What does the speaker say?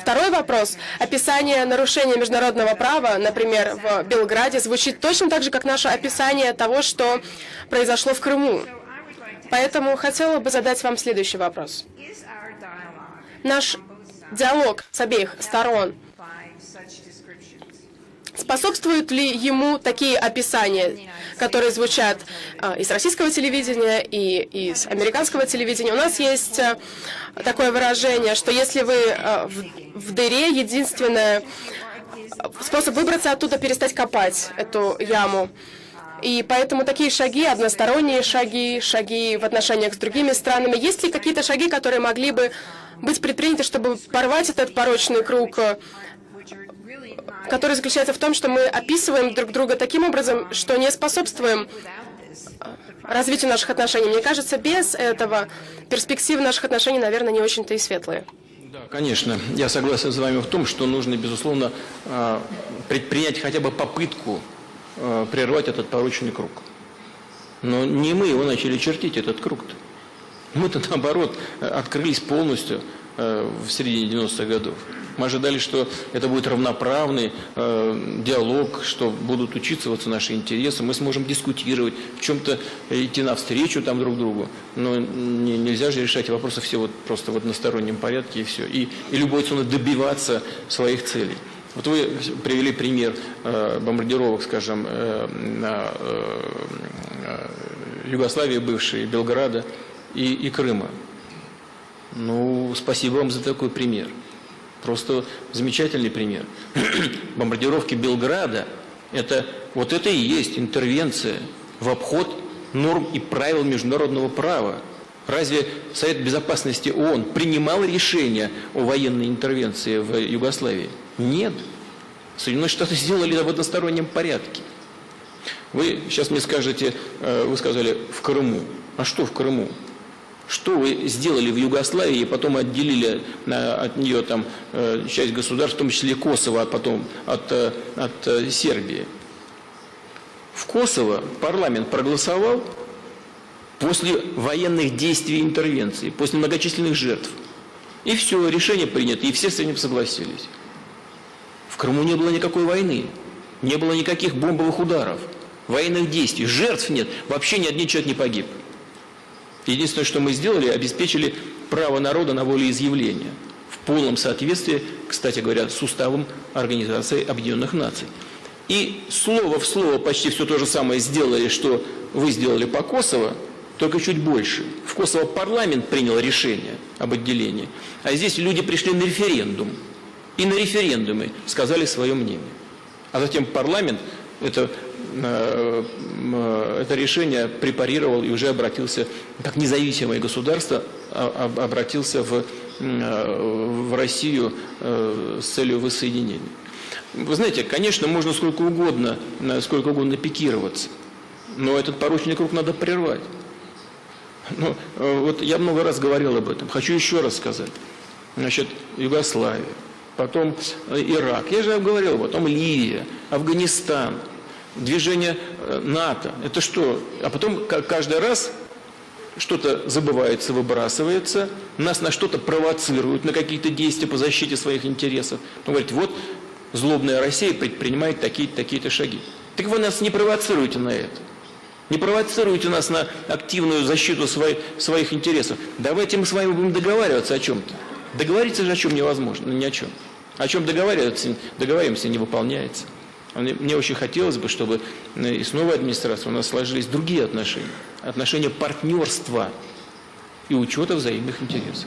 Второй вопрос. Описание нарушения международного права, например, в Белграде, звучит точно так же, как наше описание того, что произошло в Крыму. Поэтому хотела бы задать вам следующий вопрос. Наш диалог с обеих сторон, способствуют ли ему такие описания, которые звучат из российского телевидения и из американского телевидения? У нас есть такое выражение, что если вы в дыре, единственный способ выбраться оттуда — перестать копать эту яму. И поэтому такие шаги, односторонние шаги, шаги в отношениях с другими странами, есть ли какие-то шаги, которые могли бы быть предприняты, чтобы порвать этот порочный круг, который заключается в том, что мы описываем друг друга таким образом, что не способствуем развитию наших отношений? Мне кажется, без этого перспективы наших отношений, наверное, не очень-то и светлые. Да, конечно. Я согласен с вами в том, что нужно, безусловно, предпринять хотя бы попытку прервать этот порочный круг. Но не мы его начали чертить, этот круг-то. Мы-то, наоборот, открылись полностью в середине 90-х годов. Мы ожидали, что это будет равноправный диалог, что будут учитываться наши интересы, мы сможем дискутировать, в чем-то идти навстречу там друг другу. Но нельзя же решать вопросы все вот просто в одностороннем порядке и все. И любой ценой добиваться своих целей. Вот вы привели пример бомбардировок, скажем, на Югославии бывшей, Белграда и Крыма. Ну, спасибо вам за такой пример. Просто замечательный пример. Бомбардировки Белграда – вот это и есть интервенция в обход норм и правил международного права. Разве Совет Безопасности ООН принимал решение о военной интервенции в Югославии? Нет. Соединенные Штаты сделали это в одностороннем порядке. Вы сейчас мне скажете, вы сказали, в Крыму. А что в Крыму? Что вы сделали в Югославии и потом отделили от нее там часть государств, в том числе Косово, а потом от Сербии? В Косово парламент проголосовал после военных действий и интервенций, после многочисленных жертв. И все, решение принято, и все с этим согласились. В Крыму не было никакой войны, не было никаких бомбовых ударов, военных действий, жертв нет, вообще ни один человек не погиб. Единственное, что мы сделали, обеспечили право народа на волеизъявление в полном соответствии, кстати говоря, с уставом Организации Объединенных Наций. И слово в слово почти все то же самое сделали, что вы сделали по Косово, только чуть больше. В Косово парламент принял решение об отделении, а здесь люди пришли на референдум. И на референдуме сказали свое мнение. А затем парламент это решение препарировал и уже обратился, как независимое государство, обратился в Россию с целью воссоединения. Вы знаете, конечно, можно сколько угодно пикироваться, но этот порочный круг надо прервать. Ну, вот я много раз говорил об этом, хочу еще раз сказать. Значит, Югославия, потом Ирак, я же говорил, потом Ливия, Афганистан, движение НАТО. Это что? А потом каждый раз что-то забывается, выбрасывается, нас на что-то провоцируют, на какие-то действия по защите своих интересов. Он говорит, вот злобная Россия предпринимает такие-то шаги. Так вы нас не провоцируете на это. Не провоцируйте нас на активную защиту своих интересов. Давайте мы с вами будем договариваться о чем-то. Договориться же о чем невозможно, ни о чем. О чем договариваемся, не выполняется. Мне очень хотелось бы, чтобы и с новой администрацией у нас сложились другие отношения. Отношения партнерства и учета взаимных интересов.